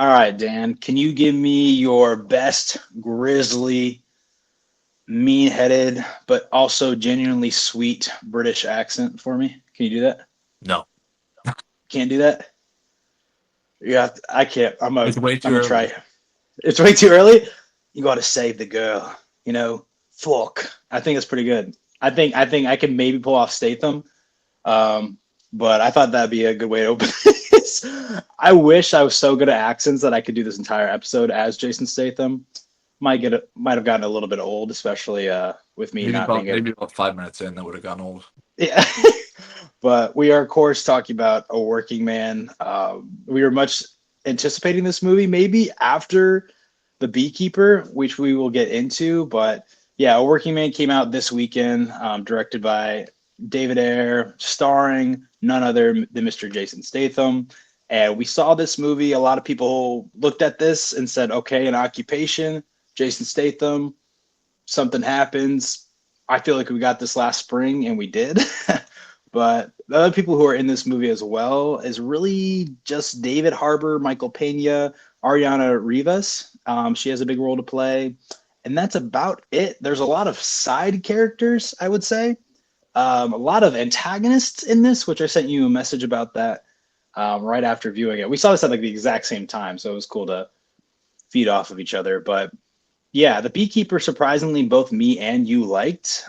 All right, Dan, can you give me your best grizzly, mean-headed, but also genuinely sweet British accent for me? Can you do that? No, Can't do that? Yeah, I can't. it's way I'm too gonna early. try. It's way too early. You got to save the girl. You know, fuck. I think it's pretty good. I think I can maybe pull off Statham. Um, but I thought that'd be a good way to open this. I wish I was so good at accents that I could do this entire episode as Jason Statham. Might have gotten a little bit old, especially with me Maybe not about being a maybe about 5 minutes in, that would have gotten old. yeah. But we are, of course, talking about a working man. We were much anticipating this movie, maybe after The Beekeeper, which we will get into. But yeah, a working man came out this weekend, directed by David Ayer, starring none other than Mr. Jason Statham. And we saw this movie. A lot of people looked at this and said, okay, an occupation, Jason Statham, something happens. I feel like we got this last spring, and we did. But the other people who are in this movie as well is really just David Harbour, Michael Pena, Ariana Rivas. She has a big role to play, and that's about it. There's a lot of side characters, I would say. A lot of antagonists in this, which I sent you a message about that right after viewing it. We saw this at like the exact same time, so it was cool to feed off of each other. But yeah, The Beekeeper, surprisingly, both me and you liked.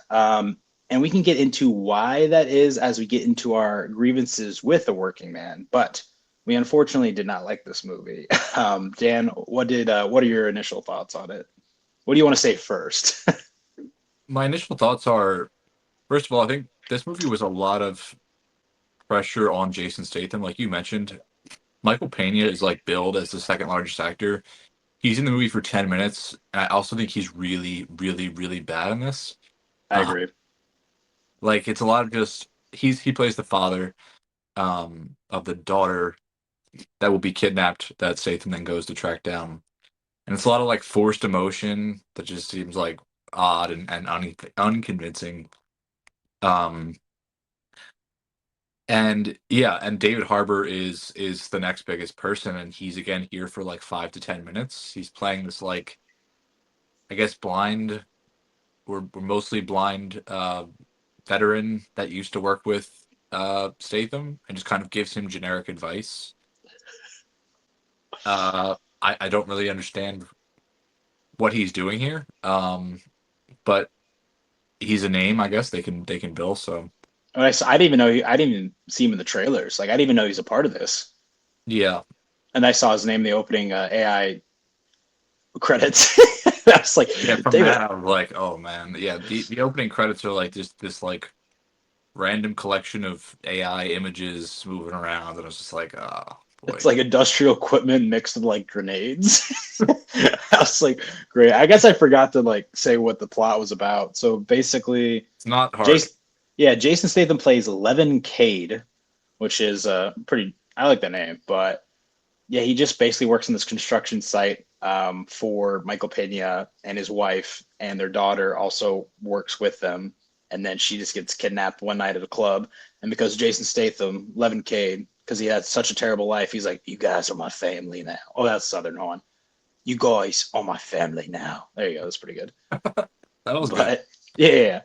And we can get into why that is as we get into our grievances with The Working Man. But we unfortunately did not like this movie. Dan, what are your initial thoughts on it? What do you want to say first? My initial thoughts are, first of all, I think this movie was a lot of pressure on Jason Statham. Like you mentioned, Michael Pena is like billed as the second largest actor. He's in the movie for 10 minutes, and I also think he's really, really, really bad in this. I Uh, agree. like it's a lot of just he plays the father of the daughter that will be kidnapped that Statham then goes to track down. And it's a lot of like forced emotion that just seems like odd and unconvincing. Um, and yeah, and David Harbour is the next biggest person, and he's again here for like 5 to 10 minutes. He's playing this like I guess blind or mostly blind veteran that used to work with Statham and just kind of gives him generic advice. I don't really understand what he's doing here. But he's a name, I guess they can bill. So I didn't even know I didn't even see him in the trailers. Like I didn't even know he's a part of this. yeah, And I saw his name in the opening AI credits. I was like, yeah. From David. that, I was like, oh man, yeah. The opening credits are like just this like random collection of AI images moving around, and I was just like, oh It's boy, like industrial equipment mixed with like grenades. I was like, great. I guess I forgot to like say what the plot was about. So basically, it's not hard. Jason, yeah, Jason Statham plays Levin Cade, which is pretty. I like the name, but yeah, he just basically works in this construction site for Michael Pena and his wife, and their daughter also works with them. And then she just gets kidnapped one night at a club. And because Jason Statham, Levin Cade, because he had such a terrible life, he's like, "You guys are my family now." Oh, that's Southern on. You guys are my family now. There you go. That's pretty good. That was good. But yeah,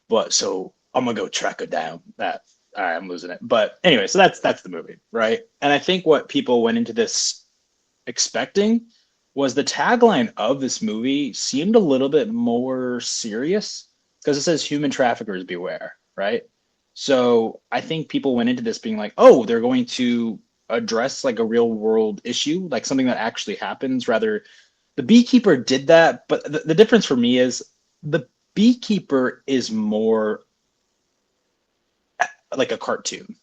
but so I'm gonna go track her down. That all right, I'm losing it. But anyway, so that's the movie, right? And I think what people went into this expecting was the tagline of this movie seemed a little bit more serious because it says human traffickers beware, right? So I think people went into this being like, oh, they're going to address like a real world issue, like something that actually happens. Rather, the beekeeper did that, but the difference for me is the beekeeper is more like a cartoon,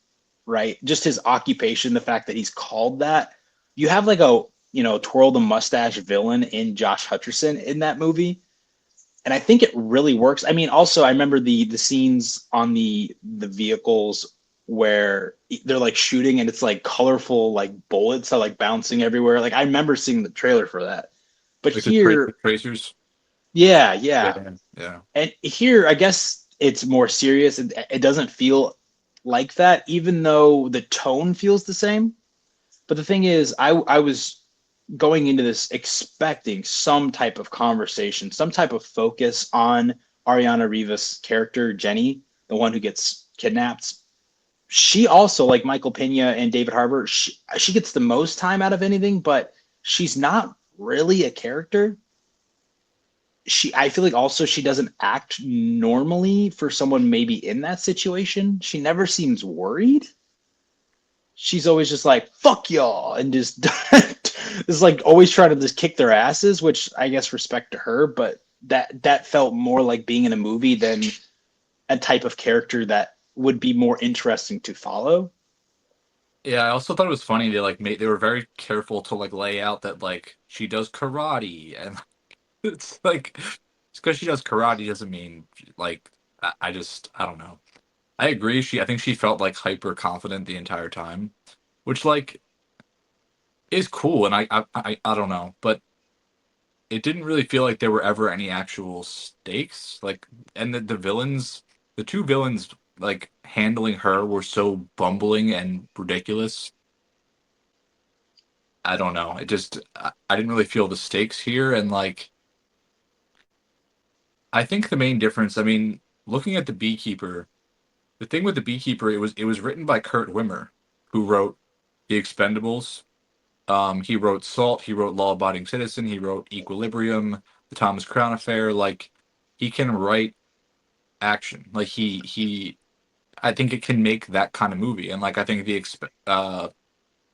right? Just his occupation, the fact that he's called that. You have like a twirl the mustache villain in Josh Hutcherson in that movie, and I think it really works. I mean, also I remember the scenes on the vehicles where they're like shooting and it's like colorful like bullets are like bouncing everywhere. Like I remember seeing the trailer for that. But Like the here, tracers. yeah, yeah. Yeah, yeah. And here, I guess it's more serious. It doesn't feel like that, even though the tone feels the same. But the thing is, I was. going into this expecting some type of conversation, some type of focus on Ariana Rivas' character, Jenny, the one who gets kidnapped. She also, like Michael Pena and David Harbour, she gets the most time out of anything, but she's not really a character. I feel like also she doesn't act normally for someone maybe in that situation. She never seems worried. She's always just like fuck y'all and just is like always trying to just kick their asses, which I guess respect to her, but that felt more like being in a movie than a type of character that would be more interesting to follow. Yeah, I also thought it was funny they like they were very careful to like lay out that like she does karate, and it's like just because she does karate doesn't mean like I don't know. I agree. I think she felt like hyper confident the entire time, which like is cool, and I don't know, but it didn't really feel like there were ever any actual stakes. Like, and the villains, the two villains, like handling her were so bumbling and ridiculous. I don't know. I didn't really feel the stakes here, and like I think the main difference. I mean, looking at the Beekeeper, the thing with the Beekeeper, it was written by Kurt Wimmer, who wrote The Expendables. He wrote Salt. He wrote Law Abiding Citizen. He wrote Equilibrium, The Thomas Crown Affair. Like, he can write action. Like I think it can make that kind of movie. And like, I think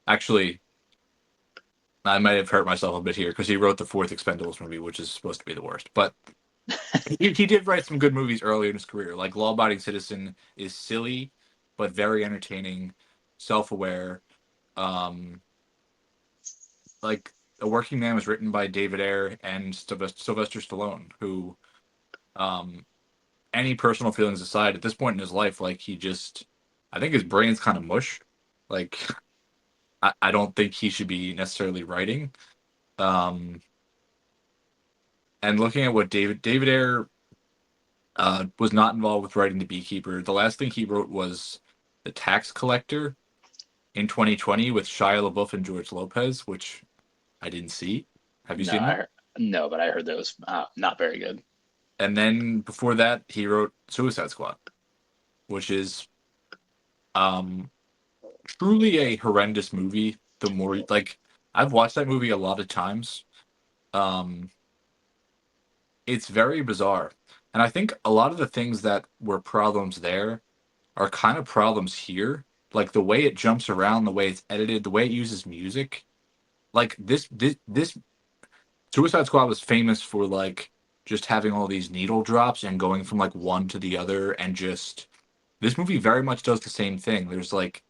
actually, I might have hurt myself a bit here because he wrote the fourth Expendables movie, which is supposed to be the worst. But he did write some good movies earlier in his career. Like Law Abiding Citizen is silly, but very entertaining, self aware. Um, like A Working Man was written by David Ayer and Sylvester Stallone, who, um, any personal feelings aside, at this point in his life, like I think his brain's kind of mush. Like, I don't think he should be necessarily writing. Um, and looking at what David Ayer was not involved with writing The Beekeeper. The last thing he wrote was The Tax Collector in 2020 with Shia LaBeouf and George Lopez, which I didn't see. Have you No, seen that? no, but I heard that was not very good. And then before that, he wrote Suicide Squad, which is um, truly a horrendous movie. The more like I've watched that movie a lot of times. Um, it's very bizarre, and I think a lot of the things that were problems there are kind of problems here. Like the way it jumps around, the way it's edited, the way it uses music. Like this Suicide Squad was famous for like just having all these needle drops and going from like one to the other, and just this movie very much does the same thing. There's like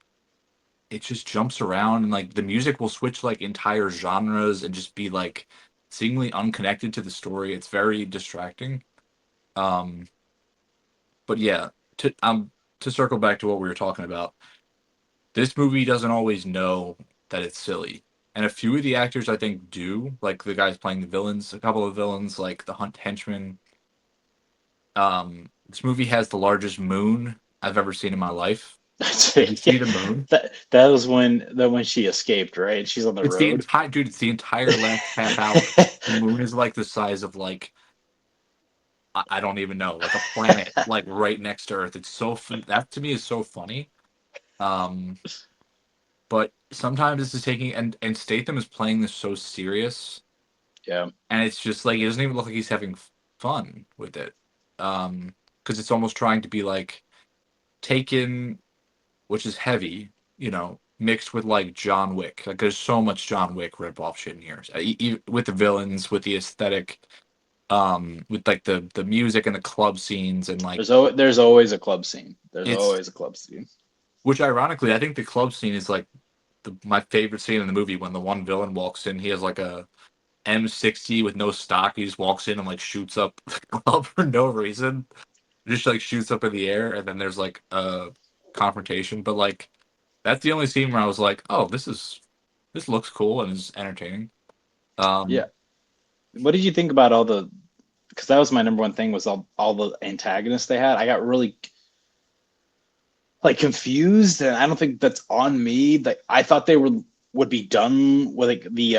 it just jumps around, and like the music will switch like entire genres and just be like seemingly unconnected to the story. It's very distracting. Um, but yeah, to circle back to what we were talking about, this movie doesn't always know that it's silly. And a few of the actors I think do, like the guys playing the villains, a couple of villains, like the Hunt henchman. This movie has the largest moon I've ever seen in my life. Did you Yeah, see the moon? that was when she escaped, right? She's on the It's the road. entire dude. It's the entire last half hour. The moon is like the size of like I don't even know, like a planet, like right next to Earth. It's that to me is so funny. Um, but sometimes this is taking and Statham is playing this so serious, Yeah, and it's just like it doesn't even look like he's having fun with it. Because it's almost trying to be like taken, which is heavy, mixed with like John Wick. Like there's so much John Wick rip off shit in here. With the villains, with the aesthetic, with like the music and the club scenes, and like there's always a club scene. There's it's always a club scene. which ironically I think the club scene is like my favorite scene in the movie when the one villain walks in. He has like a M60 with no stock. He just walks in and like shoots up the club for no reason. Just like shoots up in the air, and then there's like a confrontation. But like that's the only scene where I was like, oh, this looks cool and is entertaining. Yeah. Um, What did you think about all the? Because that was my number one thing was all the antagonists they had. I got really like confused, and I don't think that's on me. Like I thought they would be done with like the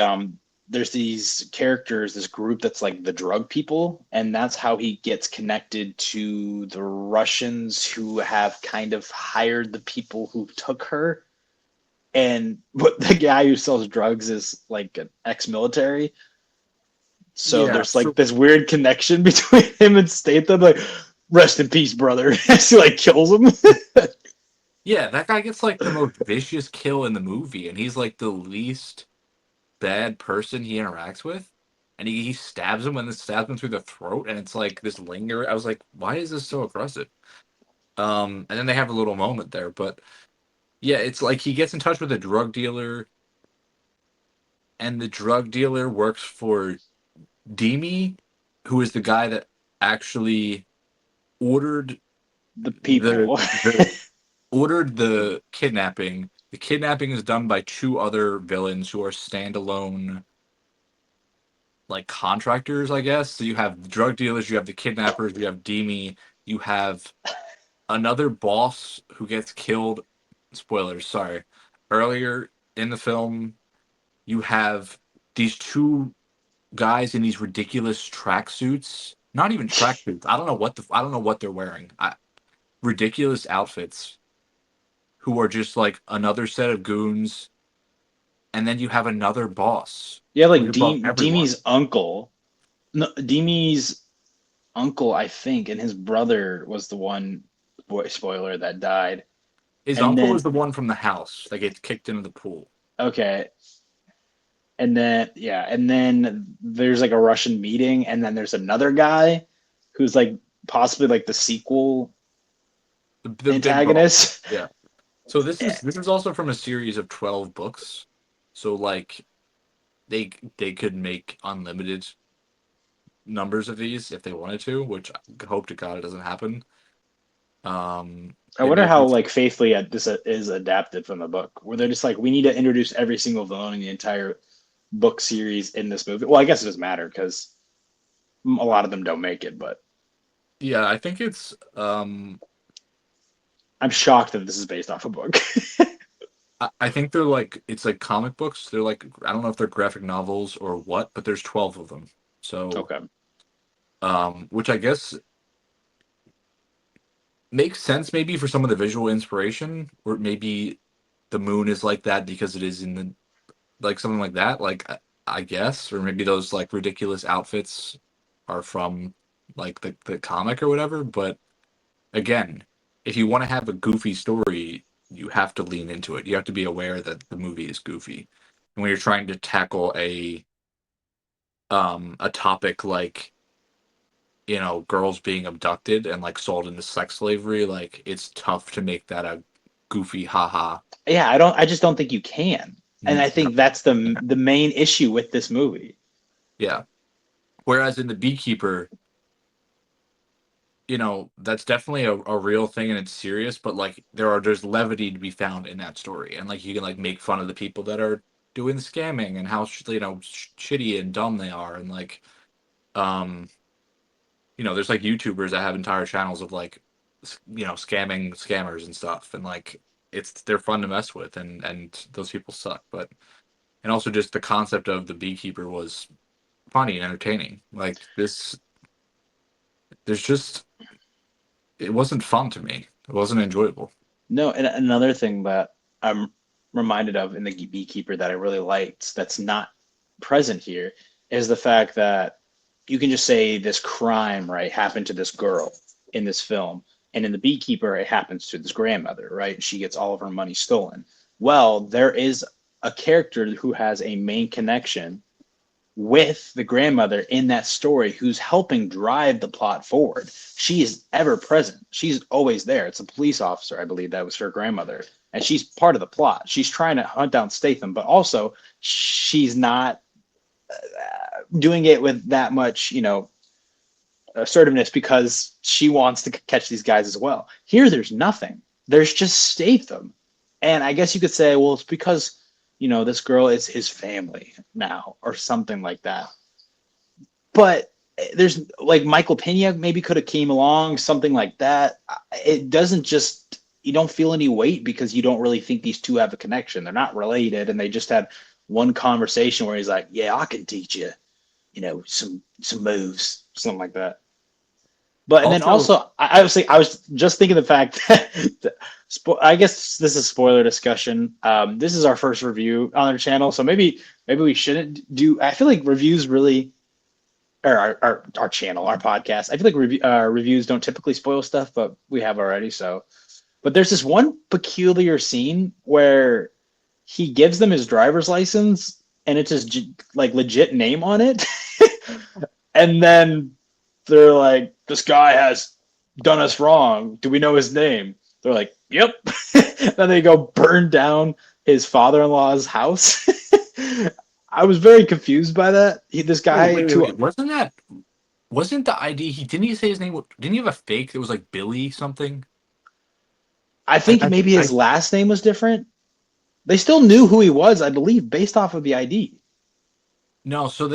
there's these characters, this group that's like the drug people, and that's how he gets connected to the Russians who have kind of hired the people who took her. And but the guy who sells drugs is like an ex-military. So Yeah. there's like So this weird connection between him and Statham, like rest in peace, brother. As he like kills him. yeah, that guy gets like the most vicious kill in the movie, and he's like the least bad person he interacts with. And he stabs him and then stabs him through the throat, and it's like this linger. I was like, why is this so aggressive? And then they have a little moment there, but yeah, it's like he gets in touch with a drug dealer, and the drug dealer works for Demi, who is the guy that actually ordered The the people. the ordered the kidnapping. The kidnapping is done by two other villains who are standalone, like contractors, I guess. So you have the drug dealers, you have the kidnappers, you have Demi, you have another boss who gets killed. Spoilers, sorry. Earlier in the film, you have these two guys in these ridiculous tracksuits. Not even tracksuits. I don't know what they're wearing. Ridiculous outfits who are just like another set of goons, and then you have another boss Yeah, who's like above everyone. Demi's uncle. No, Demi's uncle, I think, and his brother was the one spoiler that died. His And uncle is then the one from the house that gets kicked into the pool. okay, and then yeah, and then there's like a Russian meeting, and then there's another guy who's like possibly like the sequel The big boss. antagonist. Yeah. So this is also from a series of 12 books. So like they could make unlimited numbers of these if they wanted to, which I hope to God it doesn't happen. I They wonder made how these. like faithfully this is adapted from the book, where they're just like, we need to introduce every single villain in the entire book series in this movie. Well, I guess it doesn't matter because a lot of them don't make it, but Yeah, I think it's I'm shocked that this is based off a book. I think they're like it's like comic books. They're like I don't know if they're graphic novels or what, but there's 12 of them. So Okay. which I guess makes sense maybe for some of the visual inspiration, or maybe the moon is like that because it is in the like something like that. Like I guess, or maybe those like ridiculous outfits are from like the comic or whatever. But again, if you want to have a goofy story, you have to lean into it. You have to be aware that the movie is goofy. And when you're trying to tackle a topic like girls being abducted and like sold into sex slavery, like it's tough to make that a goofy haha. Yeah, I just don't think you can. And I think that's the main issue with this movie. Yeah. Whereas in the Beekeeper, that's definitely a real thing and it's serious, but like there's levity to be found in that story. And like you can like make fun of the people that are doing the scamming and how shitty and dumb they are. And like um there's like YouTubers that have entire channels of like scamming scammers and stuff. And like they're fun to mess with, and those people suck. But and also just the concept of the Beekeeper was funny and entertaining. Like this there's just it wasn't fun to me. It wasn't enjoyable. No, and another thing that I'm reminded of in the Beekeeper that I really liked that's not present here is the fact that you can just say this crime, right, happened to this girl in this film. And in The Beekeeper, it happens to this grandmother, right? She gets all of her money stolen. Well, there is a character who has a main connection with the grandmother in that story who's helping drive the plot forward. She is ever present. She's always there. It's a police officer, I believe that was her grandmother. And she's part of the plot. She's trying to hunt down Statham, but also she's not doing it with that much, assertiveness because she wants to catch these guys as well. Here, there's nothing. There's just Statham. And I guess you could say, well, it's because, this girl is his family now or something like that. But there's like Michael Pena maybe could have came along, something like that. It doesn't just, you don't feel any weight because you don't really think these two have a connection. They're not related and they just had one conversation where he's like, "Yeah, I can teach you, some moves, something like that." But and then Also, also, I was just thinking the fact that I guess this is spoiler discussion. This is our first review on our channel, so maybe we shouldn't do. I feel like reviews really, or our channel, our podcast. I feel like reviews don't typically spoil stuff, but we have already. So, but there's this one peculiar scene where he gives them his driver's license, and it's his like legit name on it, and then they're like, "This guy has done us wrong. Do we know his name?" They're like, "Yep." Then they go burn down his father-in-law's house. I was very confused by that. This oh guy wait, wasn't the ID he didn't he say his name? Didn't he have a fake that was like Billy something? I think maybe I his last name was different. They still knew who he was, I believe, based off of the ID. no, so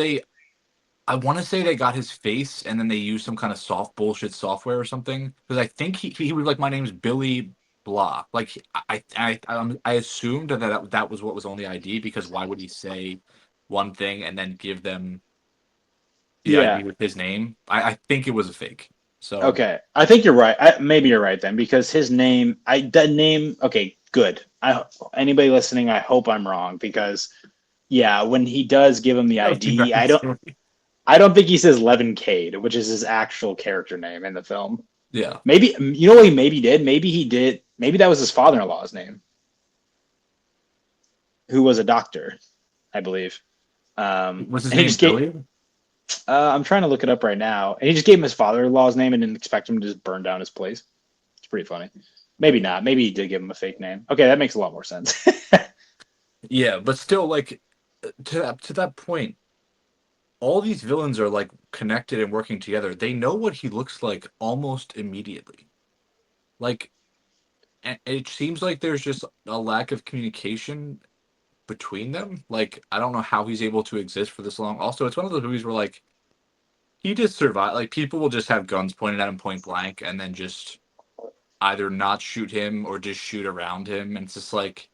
I want to say they got his face and then they used some kind of soft bullshit software or something because I think he was like, my name's Billy blah. Like I assumed that was what was on the ID because why would he say one thing and then give them the Yeah. ID with his name? I think it was a fake. So Okay. I think you're right. Maybe you're right then, because his name, that name. Okay, good. Anybody listening, I hope I'm wrong, because yeah, when he does give him the that was the ID, best story. I don't think he says Levin Cade, which is his actual character name in the film. Yeah. Maybe you know what he maybe did? Maybe he did. Maybe that was his father-in-law's name, who was a doctor, I believe. Was his And he name just gave. Billy? I'm trying to look it up right now, and he just gave him his father-in-law's name and didn't expect him to just burn down his place. It's pretty funny. Maybe not. Maybe he did give him a fake name. Okay, that makes a lot more sense. Yeah, but still, like to that point, all these villains are like connected and working together. They know what he looks like almost immediately. Like it seems like there's just a lack of communication between them. Like I don't know how he's able to exist for this long. Also, it's one of those movies where like he just survive. Like people will just have guns pointed at him point blank and then just either not shoot him or just shoot around him. And it's just like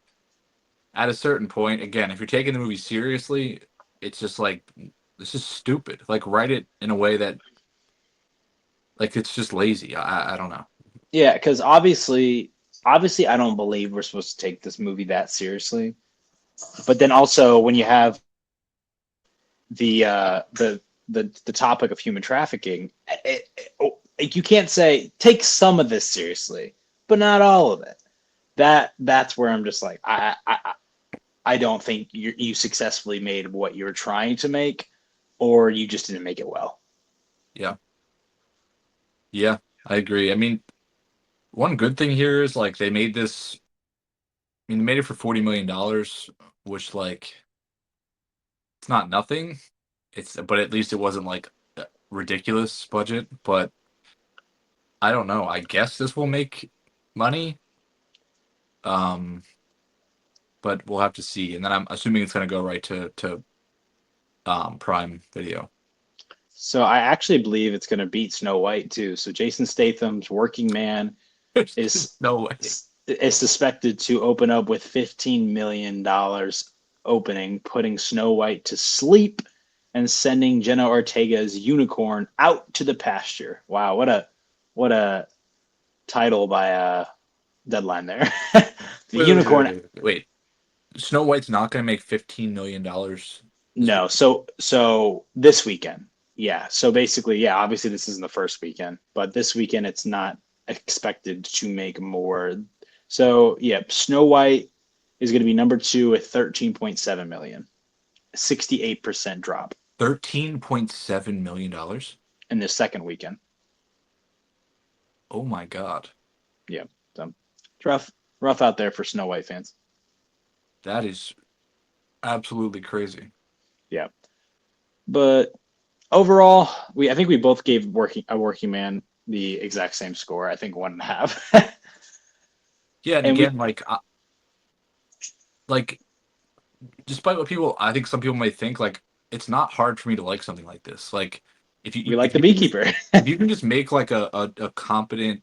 at a certain point, again, if you're taking the movie seriously, it's just like this is stupid. Like write it in a way that like it's just lazy. I don't know. Yeah, because obviously, I don't believe we're supposed to take this movie that seriously. But then also, when you have the the topic of human trafficking, you can't say take some of this seriously, but not all of it. That's where I'm just like, I don't think you successfully made what you were trying to make, or you just didn't make it well. Yeah, yeah, I agree. I mean, one good thing here is like they made this. I mean, they made it for $40 million, which like it's not nothing. It's but at least it wasn't like a ridiculous budget. But I don't know. I guess this will make money. Um, but we'll have to see. And then I'm assuming it's going to go right to Prime Video. So I actually believe it's going to beat Snow White too. So Jason Statham's Working Man There's is no way. is suspected to open up with $15 million opening, putting Snow White to sleep and sending Jenna Ortega's Unicorn out to the pasture. Wow, what a title by Deadline there. The Unicorn. Wait. Snow White's not going to make $15 million this No, week. so this weekend. Yeah. So basically, yeah, obviously this isn't the first weekend, but this weekend it's not expected to make more. So, yeah, Snow White is going to be number 2 at 13.7 million. 68% drop $13.7 million. in the second weekend. Oh my god, Yeah. So, it's rough out there for Snow White fans. that is absolutely crazy. Yeah. But overall, I think we both gave Working Man the exact same score. I think 1.5. Yeah, and And again, we like despite what people, I think some people may think, like it's not hard for me to like something like this. Like if you we like if the you can just Beekeeper. if you can just make like a competent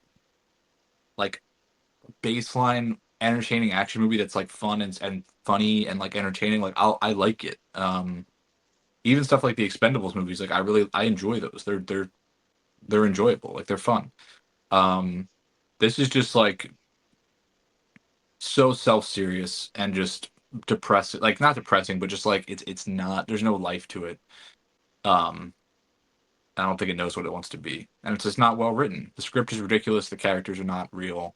like baseline entertaining action movie that's like fun and funny and like entertaining, like I like it. Even stuff like the Expendables movies, like I enjoy those. They're enjoyable, like they're fun. Um, this is just like so self serious and just depressing, like not depressing, but just like it's not. There's no life to it. Um, I don't think it knows what it wants to be, and it's just not well written. The script is ridiculous. The characters are not real.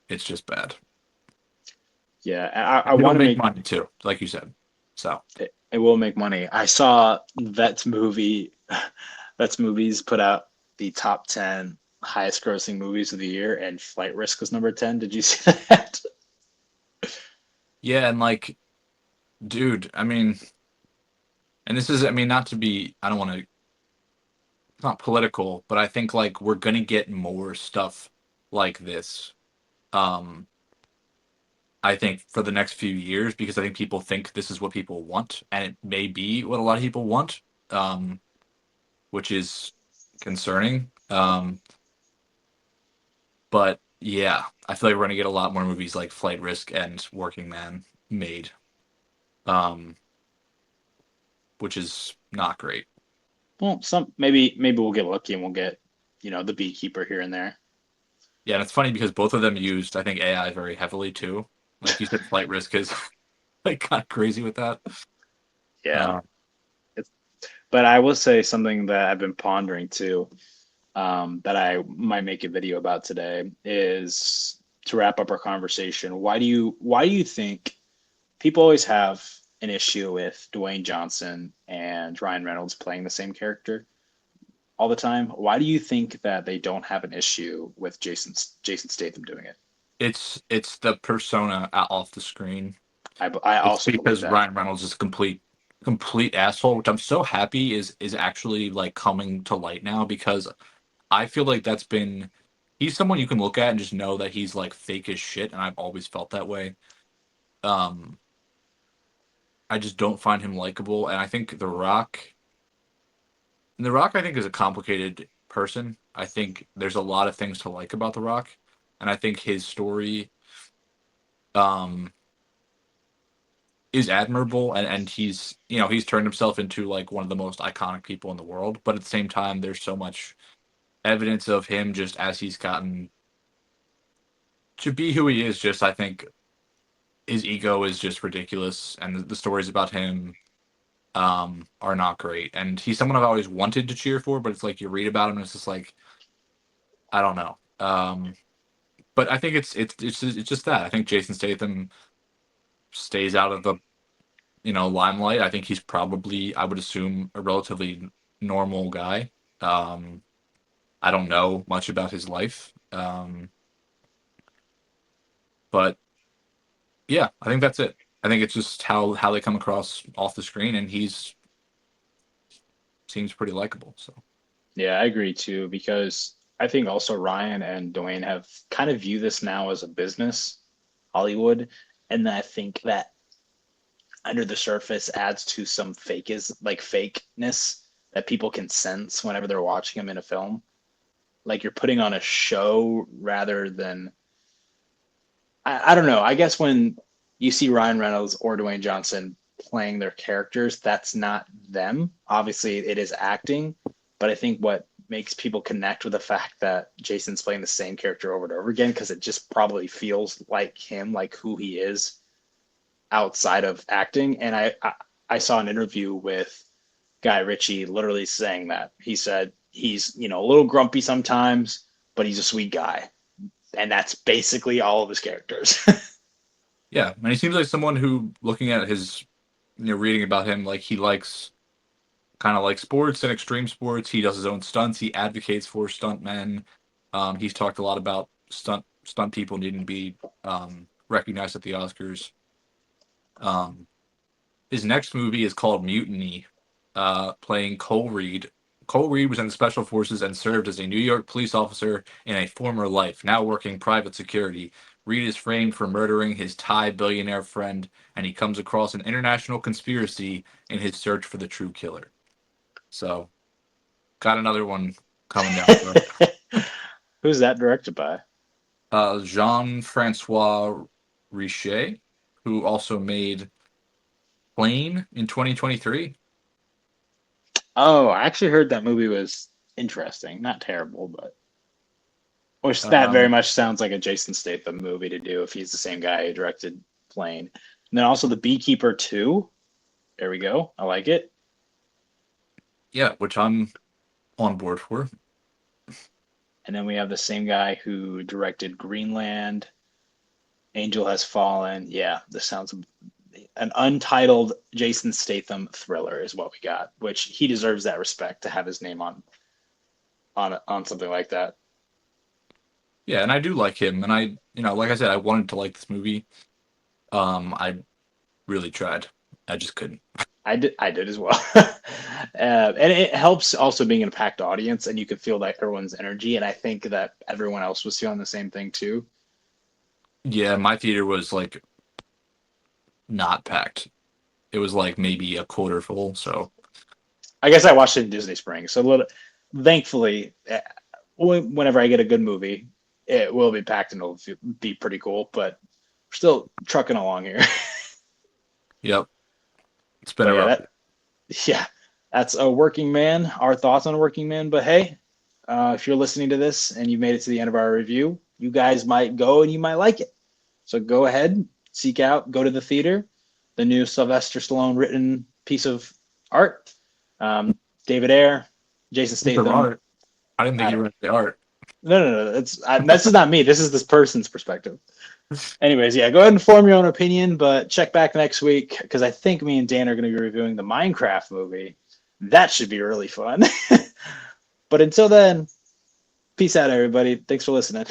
It's just bad. Yeah, I And it'll want to make make money too, like you said. So it will make money. I saw Vet's movie. Vet's movies put out the top 10 highest grossing movies of the year, and Flight Risk was number 10. Did you see that? yeah, and like, dude, I mean, and this is, I mean, not to be, I don't want to, it's not political, but I think like we're gonna get more stuff like this. Um, I think for the next few years because I think people think this is what people want, and it may be what a lot of people want, um, which is concerning. But yeah, I feel like we're gonna get a lot more movies like Flight Risk and Working Man made, um, which is not great. Well, maybe we'll get lucky and we'll get, the beekeeper here and there. Yeah, and it's funny because both of them used, I think, AI very heavily too. Like you said, Flight Risk is like kind of crazy with that. Yeah. Uh, It's, but I will say something that I've been pondering too, that I might make a video about today is to wrap up our conversation. Why do you think people always have an issue with Dwayne Johnson and Ryan Reynolds playing the same character all the time? Why do you think that they don't have an issue with Jason Statham doing it? it's the persona off the screen. I It's also believe because that. Ryan Reynolds is a complete asshole, which I'm so happy is actually like coming to light now because I feel like that's been he's someone you can look at and just know that he's like fake as shit, and I've always felt that way. Um, I just don't find him likable, and I think The Rock, I think, is a complicated person. I think there's a lot of things to like about The Rock, and I think his story um is admirable, and he's he's turned himself into like one of the most iconic people in the world. But at the same time, there's so much evidence of him just as he's gotten to be who he is. Just I think his ego is just ridiculous, and the stories about him are not great. And he's someone I've always wanted to cheer for, but it's like you read about him, and it's just like I don't know. But I think it's just that I think Jason Statham stays out of the limelight. I think he's probably, I would assume, a relatively normal guy. Um, I don't know much about his life, but yeah, I think that's it. I think it's just how they come across off the screen, and he's seems pretty likable. So Yeah, I agree too, because I think also Ryan and Dwayne have kind of view this now as a business, Hollywood, and I think that under the surface adds to some fakeness that people can sense whenever they're watching him in a film. Like you're putting on a show rather than I don't know. I guess when you see Ryan Reynolds or Dwayne Johnson playing their characters, that's not them. Obviously, it is acting, but I think what makes people connect with the fact that Jason's playing the same character over and over again because it just probably feels like him, like who he is outside of acting. And I saw an interview with Guy Ritchie literally saying that. He said he's, a little grumpy sometimes, but he's a sweet guy. And that's basically all of his characters. yeah, and he seems like someone who, looking at his, reading about him, like he likes kind of like sports and extreme sports. He does his own stunts. He advocates for stuntmen. He's talked a lot about stunt people needing to be recognized at the Oscars. Um, his next movie is called Mutiny, playing Cole Reed. Cole Reed was in the Special Forces and served as a New York police officer in a former life, now working private security. Reed is framed for murdering his Thai billionaire friend, and he comes across an international conspiracy in his search for the true killer. So, got another one coming down the road. Who's that directed by? Jean Francois Richet. who also made Plane in 2023. Oh, I actually heard that movie was interesting. Not terrible, but which that very Um, much sounds like a Jason Statham movie to do if he's the same guy who directed Plane. And then also The Beekeeper 2. There we go. I like it. yeah, which I'm on board for. And then we have the same guy who directed Greenland, Angel Has Fallen. Yeah, this sounds an untitled Jason Statham thriller is what we got, which he deserves that respect to have his name on something like that. Yeah, and I do like him, and like I said, I wanted to like this movie. I really tried. I just couldn't. I did as well. And it helps also being in a packed audience and you can feel like everyone's energy. And I think that everyone else was feeling the same thing too. Yeah, my theater was like not packed. It was like maybe a quarter full. So I guess I watched it in Disney Springs. So thankfully, whenever I get a good movie, it will be packed and it'll be pretty cool. But we're still trucking along here. yep, it's been But a yeah, rough. yeah, that's a Working Man. Our thoughts on Working Man. But hey, if you're listening to this and you made it to the end of our review, you guys might go and you might like it. So go ahead, seek out, go to the theater. The new Sylvester Stallone written piece of art. David Ayer, Jason Piece of Statham. art. I didn't think I you don't. read the art. No. This is not me. This is this person's perspective. Anyways, yeah, go ahead and form your own opinion, but check back next week because I think me and Dan are going to be reviewing the Minecraft movie. That should be really fun. But until then, peace out, everybody. Thanks for listening.